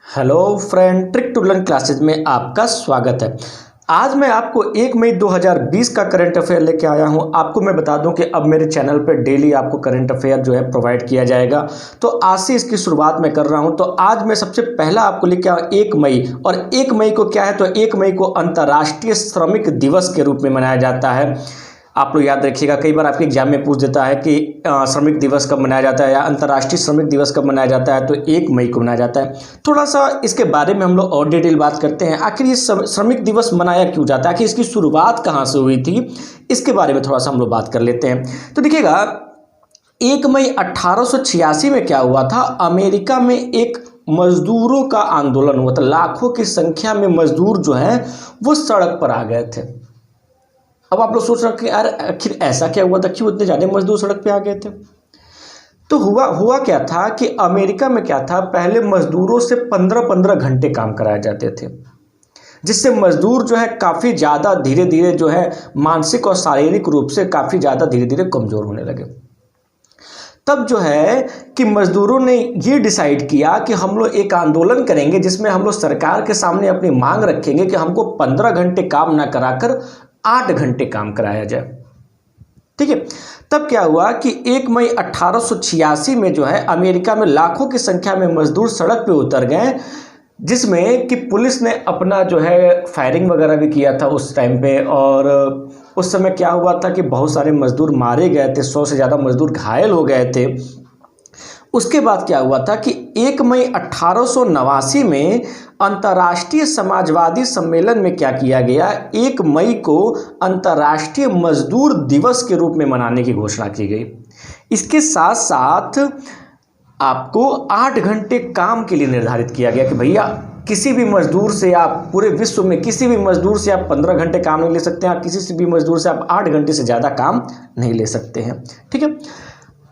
Hello friend, trick to learn classes में आपका स्वागत है। आज मैं आपको 1 मई 2020 का करंट अफेयर लेके आया हूं। आपको मैं बता दूं कि अब मेरे चैनल पे डेली आपको करंट अफेयर जो है प्रोवाइड किया जाएगा, तो आज से इसकी शुरुआत मैं कर रहा हूं। तो आज मैं सबसे पहला आपको लेके आया 1 मई, और 1 मई को क्या है, तो 1 मई को अंतर्राष्ट्रीय श्रमिक दिवस के रूप में मनाया जाता है। आप लोग याद रखिएगा, कई बार आपके एग्जाम में पूछ देता है कि श्रमिक दिवस कब मनाया जाता है या अंतर्राष्ट्रीय श्रमिक दिवस कब मनाया जाता है, तो 1 मई को मनाया जाता है। थोड़ा सा इसके बारे में हम लोग और डिटेल बात करते हैं। आखिर ये श्रमिक दिवस मनाया क्यों जाता है, आखिर इसकी शुरुआत कहाँ से हुई थी, इसके बारे में थोड़ा सा हम लोग बात कर लेते हैं। तो देखिएगा, 1 मई 1886 में क्या हुआ था, अमेरिका में एक मजदूरों का आंदोलन हुआ था। लाखों की संख्या में मजदूर जो है वो सड़क पर आ गए थे। अब आप लोग सोच रहे हैं कि यार आखिर ऐसा क्या हुआ था, क्यों इतने ज़्यादा मजदूर सड़क पे आ गए थे। तो हुआ क्या था कि अमेरिका में क्या था, पहले मजदूरों से 15-15 घंटे काम कराए जाते थे, जिससे मजदूर जो है काफ़ी ज़्यादा धीरे धीरे जो है मानसिक और शारीरिक रूप से काफ़ी ज़्यादा धीरे धीरे कमज़ोर होने लगे। तब जो है कि मजदूरों ने ये डिसाइड किया कि हम लोग एक आंदोलन करेंगे, जिसमें हम लोग सरकार के सामने अपनी मांग रखेंगे कि हमको 15 घंटे काम ना कराकर 8 घंटे काम कराया जाए। ठीक है। तब क्या हुआ कि 1 मई 1886 में जो है अमेरिका में लाखों की संख्या में मजदूर सड़क पे उतर गए, जिसमें कि पुलिस ने अपना जो है फायरिंग वगैरह भी किया था उस टाइम पे। और उस समय क्या हुआ था कि बहुत सारे मजदूर मारे गए थे, 100 से ज़्यादा मजदूर घायल हो गए थे। उसके बाद क्या हुआ था कि 1 मई 1889 में अंतर्राष्ट्रीय समाजवादी सम्मेलन में क्या किया गया, 1 मई को अंतर्राष्ट्रीय मजदूर दिवस के रूप में मनाने की घोषणा की गई। इसके साथ साथ आपको 8 घंटे काम के लिए निर्धारित किया गया कि भैया किसी भी मजदूर से आप पूरे विश्व में किसी भी मजदूर से आप 15 घंटे काम नहीं ले सकते हैं, किसी से भी मजदूर से आप 8 घंटे से ज़्यादा काम नहीं ले सकते हैं। ठीक है।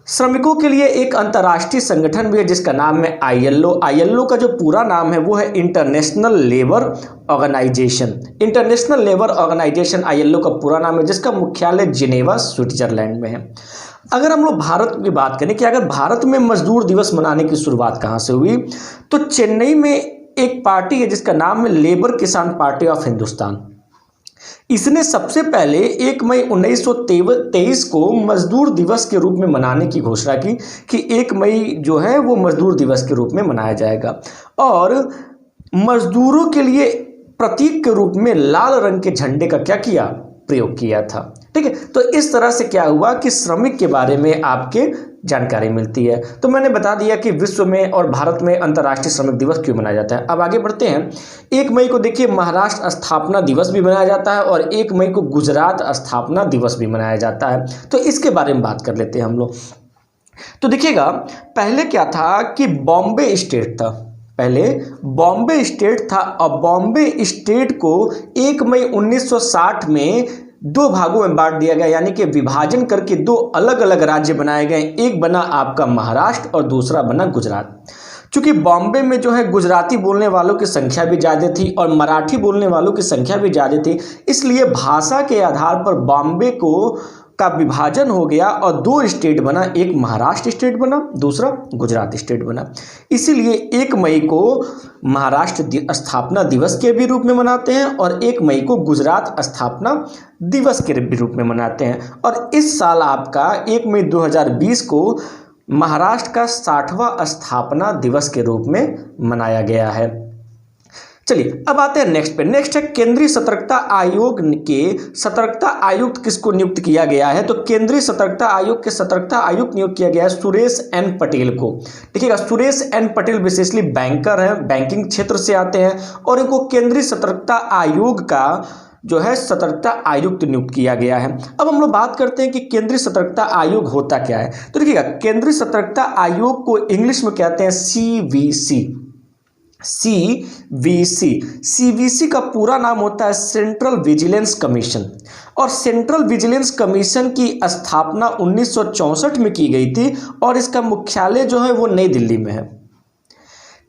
श्रमिकों के लिए एक अंतर्राष्ट्रीय संगठन भी है जिसका नाम है ILO। ILO का जो पूरा नाम है वो है international labour organization. International labour organization ILO का पूरा नाम है, जिसका मुख्यालय जिनेवा स्विट्जरलैंड में है। अगर हम लोग भारत की बात करें कि अगर भारत में मजदूर दिवस मनाने की शुरुआत कहाँ से हुई, तो चेन्नई में एक पार्टी है जिसका नाम है लेबर किसान पार्टी ऑफ हिंदुस्तान। इसने सबसे पहले 1 मई 1923 को मजदूर दिवस के रूप में मनाने की घोषणा की कि 1 मई जो है वो मजदूर दिवस के रूप में मनाया जाएगा, और मजदूरों के लिए प्रतीक के रूप में लाल रंग के झंडे का क्या किया, प्रयोग किया था। ठीक है। तो इस तरह से क्या हुआ कि श्रमिक के बारे में आपके जानकारी मिलती है। तो मैंने बता दिया कि विश्व में और भारत में अंतर्राष्ट्रीय श्रमिक दिवस क्यों मनाया जाता है। अब आगे बढ़ते हैं। 1 मई को देखिए महाराष्ट्र स्थापना दिवस भी मनाया जाता है, और 1 मई को गुजरात स्थापना दिवस भी मनाया जाता है। तो इसके बारे में बात कर लेते हैं हम लोग। तो देखिएगा, पहले क्या था कि बॉम्बे स्टेट था, पहले बॉम्बे स्टेट था, और बॉम्बे स्टेट को 1 मई 1960 में 2 भागों में बांट दिया गया, यानी कि विभाजन करके 2 अलग अलग राज्य बनाए गए। एक बना आपका महाराष्ट्र और दूसरा बना गुजरात। चूंकि बॉम्बे में जो है गुजराती बोलने वालों की संख्या भी ज़्यादा थी और मराठी बोलने वालों की संख्या भी ज़्यादा थी, इसलिए भाषा के आधार पर बॉम्बे का विभाजन हो गया और 2 स्टेट बना, एक महाराष्ट्र स्टेट बना, दूसरा गुजरात स्टेट बना। इसीलिए 1 मई को महाराष्ट्र स्थापना दिवस के भी रूप में मनाते हैं और 1 मई को गुजरात स्थापना दिवस के भी रूप में मनाते हैं। और इस साल आपका 1 मई 2020 को महाराष्ट्र का 60वां स्थापना दिवस के रूप में मनाया गया है। चलिए अब आते हैं नेक्स्ट पे। नेक्स्ट है केंद्रीय सतर्कता आयोग के सतर्कता आयुक्त किसको नियुक्त किया गया है, तो केंद्रीय सतर्कता आयोग के सतर्कता आयुक्त नियुक्त किया गया है सुरेश एन पटेल को। देखिएगा, सुरेश एन पटेल विशेषली बैंकर हैं, बैंकिंग क्षेत्र से आते हैं, और इनको केंद्रीय सतर्कता आयोग का जो है सतर्कता आयुक्त नियुक्त किया गया है। अब हम लोग बात करते हैं कि केंद्रीय सतर्कता आयोग होता क्या है। तो देखिएगा, केंद्रीय सतर्कता आयोग को इंग्लिश में कहते हैं CVC का पूरा नाम होता है सेंट्रल विजिलेंस कमीशन, और सेंट्रल विजिलेंस कमीशन की स्थापना 1964 में की गई थी, और इसका मुख्यालय जो है वो नई दिल्ली में है।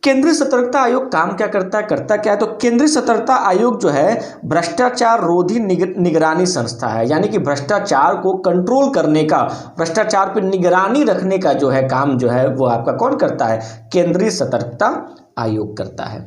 केंद्रीय सतर्कता आयोग काम क्या करता क्या है? तो केंद्रीय सतर्कता आयोग जो है भ्रष्टाचार रोधी निगरानी संस्था है, यानी कि भ्रष्टाचार को कंट्रोल करने का, भ्रष्टाचार पर निगरानी रखने का जो है काम जो है वो आपका कौन करता है? केंद्रीय सतर्कता आयोग करता है।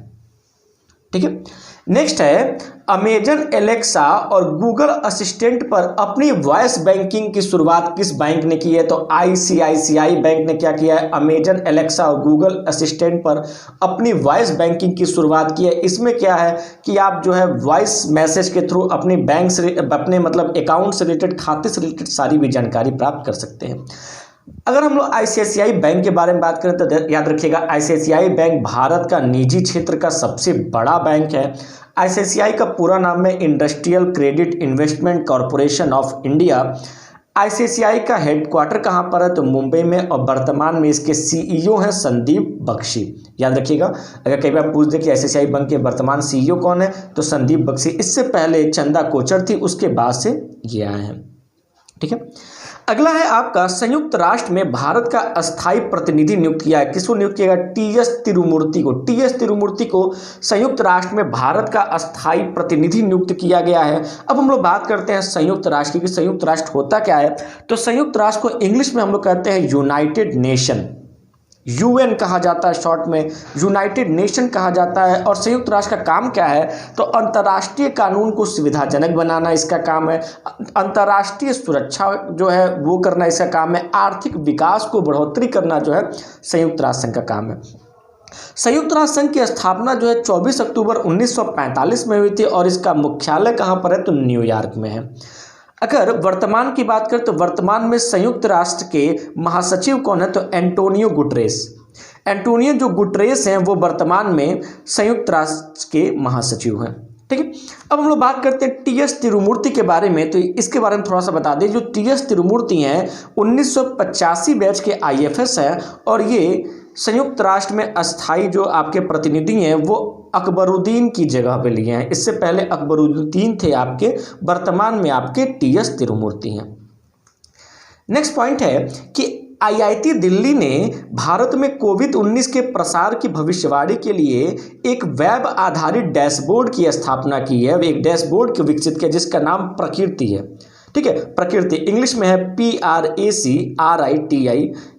ठीक है, नेक्स्ट है अमेजन एलेक्सा और गूगल असिस्टेंट पर अपनी वॉइस बैंकिंग की शुरुआत किस बैंक ने की है? तो आईसीआईसीआई बैंक ने क्या किया है? अमेजन एलेक्सा और गूगल असिस्टेंट पर अपनी वॉइस बैंकिंग की शुरुआत की है। इसमें क्या है कि आप जो है वॉइस मैसेज के थ्रू अपने बैंक से, अपने मतलब अकाउंट से रिलेटेड, खाते से रिलेटेड सारी भी जानकारी प्राप्त कर सकते हैं। अगर हम लोग आईसीआईसीआई बैंक के बारे में बात करें तो याद रखिएगा आईसीआईसीआई बैंक भारत का निजी क्षेत्र का सबसे बड़ा बैंक है। आईसीआईसीआई का पूरा नाम है industrial credit investment corporation of India. ICICI का हेडक्वार्टर कहाँ पर है? तो मुंबई में, और वर्तमान में इसके सीईओ हैं संदीप बख्शी। याद रखिएगा, अगर कई बार पूछ दे कि आईसीआईसीआई बैंक के वर्तमान सीईओ कौन है, तो संदीप बख्शी। इससे पहले चंदा कोचर थी, उसके बाद से ये आए हैं। ठीक है, अगला है आपका संयुक्त राष्ट्र में भारत का अस्थायी प्रतिनिधि नियुक्त किया है। किसको नियुक्त किया गया? टीएस तिरुमूर्ति को। टीएस तिरुमूर्ति को संयुक्त राष्ट्र में भारत का अस्थायी प्रतिनिधि नियुक्त किया गया है। अब हम लोग बात करते हैं संयुक्त राष्ट्र की, संयुक्त राष्ट्र होता क्या है? तो संयुक्त राष्ट्र को इंग्लिश में हम लोग कहते हैं यूनाइटेड नेशन, यूएन कहा जाता है शॉर्ट में, यूनाइटेड नेशन कहा जाता है। और संयुक्त राष्ट्र का काम क्या है? तो अंतर्राष्ट्रीय कानून को सुविधाजनक बनाना इसका काम है, अंतर्राष्ट्रीय सुरक्षा जो है वो करना इसका काम है, आर्थिक विकास को बढ़ोतरी करना जो है संयुक्त राष्ट्र संघ का काम है। संयुक्त राष्ट्र संघ की स्थापना जो है 24 अक्टूबर 1945 में हुई थी, और इसका मुख्यालय कहाँ पर है? तो न्यूयॉर्क में है। अगर वर्तमान की बात करें तो वर्तमान में संयुक्त राष्ट्र के महासचिव कौन है? तो एंटोनियो गुटरेस। एंटोनियो जो गुटरेस हैं वो वर्तमान में संयुक्त राष्ट्र के महासचिव हैं। ठीक है, अब हम लोग बात करते हैं टीएस तिरुमूर्ति के बारे में। तो इसके बारे में थोड़ा सा बता दें, जो टीएस तिरुमूर्ति हैं 1985 बैच के आईएफएस हैं, और ये संयुक्त राष्ट्र में अस्थायी जो आपके प्रतिनिधि हैं वो अकबरुद्दीन की जगह पे लिए हैं। इससे पहले अकबरुद्दीन थे आपके, वर्तमान में आपके टीएस तिरुमूर्ति हैं। नेक्स्ट पॉइंट है कि आईआईटी दिल्ली ने भारत में कोविड-19 के प्रसार की भविष्यवाणी के लिए एक वेब आधारित डैशबोर्ड की स्थापना की है। एक डैशबोर्ड को विकसित किया जिसका नाम प्रकृति है। ठीक है, प्रकृति इंग्लिश में है PRACRITI,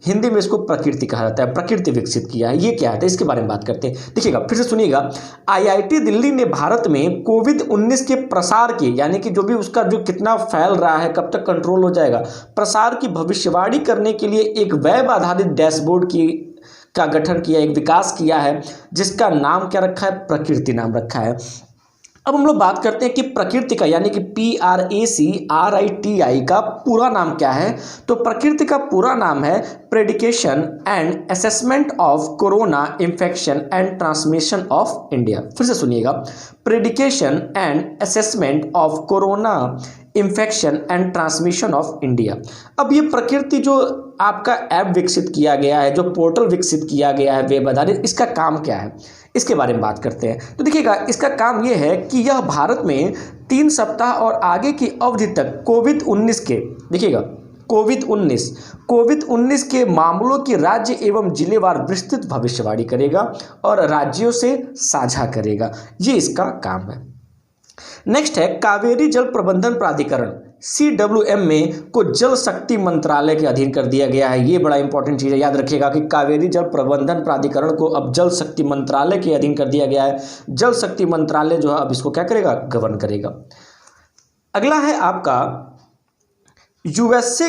हिंदी में इसको प्रकृति कहा जाता है। प्रकृति विकसित किया है, ये क्या है? इसके बारे में बात करते हैं। देखिएगा, फिर से सुनिएगा, आईआईटी दिल्ली ने भारत में कोविड-19 के प्रसार की, यानी कि जो भी उसका जो कितना फैल रहा है, कब तक कंट्रोल हो जाएगा, प्रसार की भविष्यवाणी करने के लिए एक वेब आधारित डैशबोर्ड का गठन किया, एक विकास किया है, जिसका नाम क्या रखा है? प्रकृति नाम रखा है। अब हम लोग बात करते हैं कि प्रकृति का, यानी कि PRACRITI का पूरा नाम क्या है? तो प्रकृति का पूरा नाम है prediction and assessment of corona infection and transmission of India. फिर से सुनिएगा, prediction and assessment of corona infection and transmission of India. अब ये प्रकृति जो आपका ऐप विकसित किया गया है, जो पोर्टल विकसित किया गया है वेब आधारित, इसका काम क्या है? इसके बारे में बात करते हैं। तो देखिएगा, इसका काम यह है कि यह भारत में 3 सप्ताह और आगे की अवधि तक कोविड-19 के, देखिएगा कोविड-19 के मामलों की राज्य एवं जिलेवार विस्तृत भविष्यवाणी करेगा और राज्यों से साझा करेगा। ये इसका काम है। नेक्स्ट है कावेरी जल प्रबंधन प्राधिकरण, CWM में को जल शक्ति मंत्रालय के अधीन कर दिया गया है। ये बड़ा इंपॉर्टेंट चीज़ है, याद रखिएगा कि कावेरी जल प्रबंधन प्राधिकरण को अब जल शक्ति मंत्रालय के अधीन कर दिया गया है। जल शक्ति मंत्रालय जो है अब इसको क्या करेगा? गवर्न करेगा। अगला है आपका यूएसए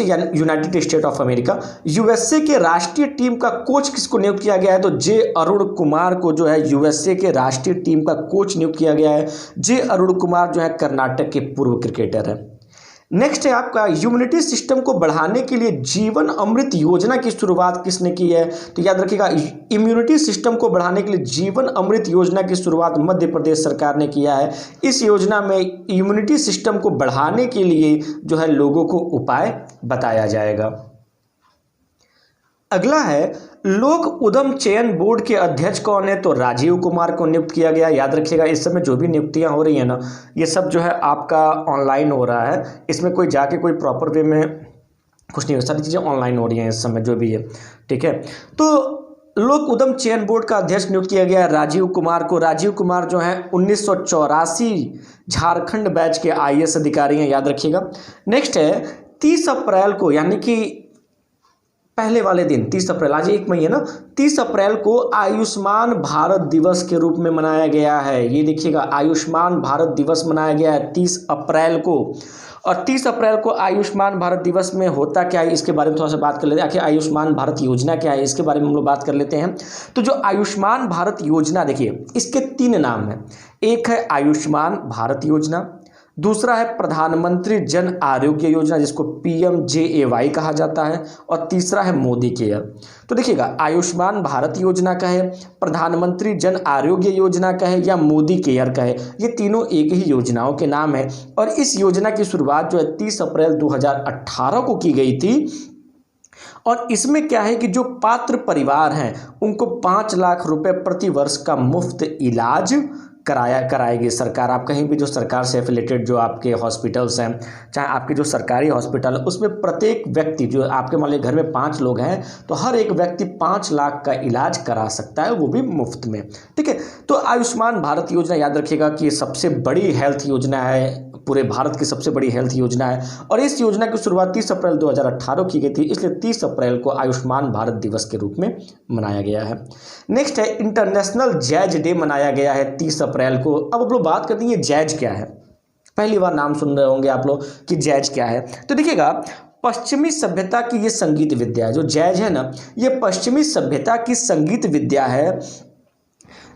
यानी United state of America, USA के राष्ट्रीय टीम का कोच किसको नियुक्त किया गया है? तो जे अरुण कुमार को जो है यूएसए के राष्ट्रीय टीम का कोच नियुक्त किया गया है। जे अरुण कुमार जो है कर्नाटक के पूर्व क्रिकेटर है। नेक्स्ट है आपका इम्यूनिटी सिस्टम को बढ़ाने के लिए जीवन अमृत योजना की शुरुआत किसने की है? तो याद रखिएगा, इम्यूनिटी सिस्टम को बढ़ाने के लिए जीवन अमृत योजना की शुरुआत मध्य प्रदेश सरकार ने किया है। इस योजना में इम्यूनिटी सिस्टम को बढ़ाने के लिए जो है लोगों को उपाय बताया जाएगा। अगला है लोक उद्यम चयन बोर्ड के अध्यक्ष कौन है? तो राजीव कुमार को नियुक्त किया गया। याद रखिएगा, इस समय जो भी नियुक्तियां हो रही हैं ना, ये सब जो है आपका ऑनलाइन हो रहा है। इसमें कोई जाके कोई प्रॉपर वे में कुछ नहीं हो, सारी चीज़ें ऑनलाइन हो रही हैं इस समय जो भी है। ठीक है, तो लोक उद्यम चयन बोर्ड का अध्यक्ष नियुक्त किया गया है राजीव कुमार को। राजीव कुमार जो है 1984 झारखंड बैच के आईएएस अधिकारी हैं, याद रखिएगा। नेक्स्ट है 30 अप्रैल को, यानी कि पहले वाले दिन 30 अप्रैल, आज 1 मई है ना, 30 अप्रैल को आयुष्मान भारत दिवस के रूप में मनाया गया है। ये देखिएगा, आयुष्मान भारत दिवस मनाया गया है 30 अप्रैल को। और 30 अप्रैल को आयुष्मान भारत दिवस में होता क्या है, इसके बारे में थोड़ा सा बात कर लेते हैं। आखिर आयुष्मान भारत योजना क्या है, इसके बारे में हम लोग बात कर लेते हैं। तो जो आयुष्मान भारत योजना, देखिए इसके 3 नाम हैं। एक है आयुष्मान भारत योजना, दूसरा है प्रधानमंत्री जन आरोग्य योजना जिसको PMJAY कहा जाता है, और तीसरा है मोदी केयर। तो देखिएगा, आयुष्मान भारत योजना का है, प्रधानमंत्री जन आरोग्य योजना का है, या मोदी केयर का है, ये तीनों एक ही योजनाओं के नाम है। और इस योजना की शुरुआत जो है 30 अप्रैल 2018 को की गई थी। और इसमें क्या है कि जो पात्र परिवार हैं उनको 5 लाख रुपए प्रति वर्ष का मुफ्त इलाज कराएगी सरकार। आप कहीं भी जो सरकार से एफिलेटेड जो आपके हॉस्पिटल्स हैं, चाहे आपके जो सरकारी हॉस्पिटल है, उसमें प्रत्येक व्यक्ति, जो आपके मान लीजिए घर में 5 लोग हैं तो हर एक व्यक्ति 5 लाख का इलाज करा सकता है, वो भी मुफ्त में। ठीक है, तो आयुष्मान भारत योजना याद रखिएगा कि ये सबसे बड़ी हेल्थ योजना है, पूरे भारत की सबसे बड़ी हेल्थ योजना है। और इस योजना की शुरुआत 30 अप्रैल 2018 की गई थी, इसलिए 30 अप्रैल को आयुष्मान भारत दिवस के रूप में मनाया गया है। नेक्स्ट है इंटरनेशनल जैज डे मनाया गया है 30 अप्रैल को। अब आप लोग बात करते हैं ये जैज क्या है, पहली बार नाम सुन रहे होंगे आप लोग कि जैज क्या है। तो देखिएगा, पश्चिमी सभ्यता की ये संगीत विद्या है, जो जैज है ना, ये पश्चिमी सभ्यता की संगीत विद्या है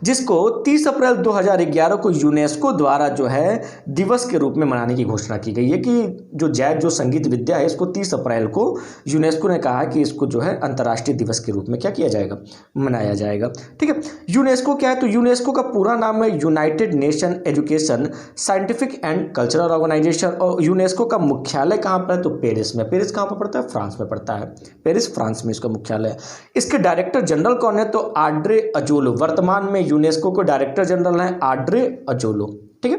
जिसको 30 अप्रैल 2011 को यूनेस्को द्वारा जो है दिवस के रूप में मनाने की घोषणा की गई है कि जो जैज जो संगीत विद्या है इसको 30 अप्रैल को यूनेस्को ने कहा कि इसको जो है अंतर्राष्ट्रीय दिवस के रूप में क्या किया जाएगा, मनाया जाएगा। ठीक है, यूनेस्को क्या है, तो यूनेस्को का पूरा नाम है United Nation education scientific and cultural organization. और यूनेस्को का मुख्यालय कहाँ पर है, तो पेरिस में। पेरिस कहाँ पर पड़ता है, फ्रांस में पड़ता है। पेरिस फ्रांस में इसका मुख्यालय है। इसके डायरेक्टर जनरल कौन है, तो आड्रे अजोलो। वर्तमान में यूनेस्को को डायरेक्टर जनरल है आड्रे अजोलो। ठीक है,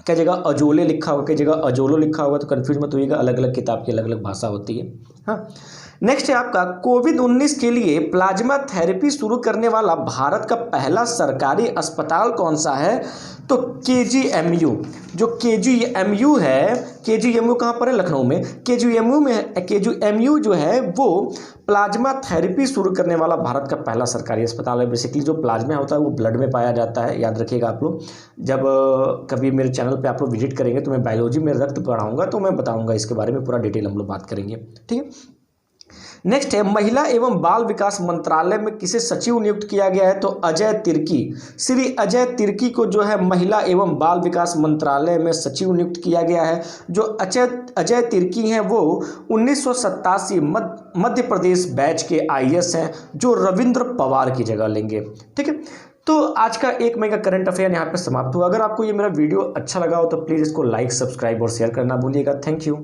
क्या जगह अजोले लिखा होगा, क्या जगह अजोलो लिखा होगा, तो कंफ्यूज मत होइएगा, अलग अलग किताब की अलग अलग भाषा होती है। हाँ, नेक्स्ट है आपका कोविड-19 के लिए प्लाज्मा थेरेपी शुरू करने वाला भारत का पहला सरकारी अस्पताल कौन सा है, तो KGMU। जो KGMU है, KGMU कहाँ पर है, लखनऊ में। KGMU जो है वो प्लाज्मा थेरेपी शुरू करने वाला भारत का पहला सरकारी अस्पताल है। बेसिकली जो प्लाज्मा होता है वो ब्लड में पाया जाता है, याद रखिएगा आप लोग। जब कभी मेरे चैनल पे आप लोग विजिट करेंगे तो मैं बायोलॉजी में रक्त पढ़ाऊंगा, तो मैं बताऊंगा इसके बारे में, पूरा डिटेल हम लोग बात करेंगे। ठीक है, नेक्स्ट है महिला एवं बाल विकास मंत्रालय में किसे सचिव नियुक्त किया गया है, तो अजय तिर्की। श्री अजय तिर्की को जो है महिला एवं बाल विकास मंत्रालय में सचिव नियुक्त किया गया है। जो अजय तिर्की हैं वो 1987 मध्य प्रदेश बैच के आईएएस हैं, जो रविंद्र पवार की जगह लेंगे। ठीक है, तो आज का 1 मई का करंट अफेयर यहाँ पे समाप्त हुआ। अगर आपको ये मेरा वीडियो अच्छा लगा हो तो प्लीज़ इसको लाइक, सब्सक्राइब और शेयर करना भूलिएगा। Thank you.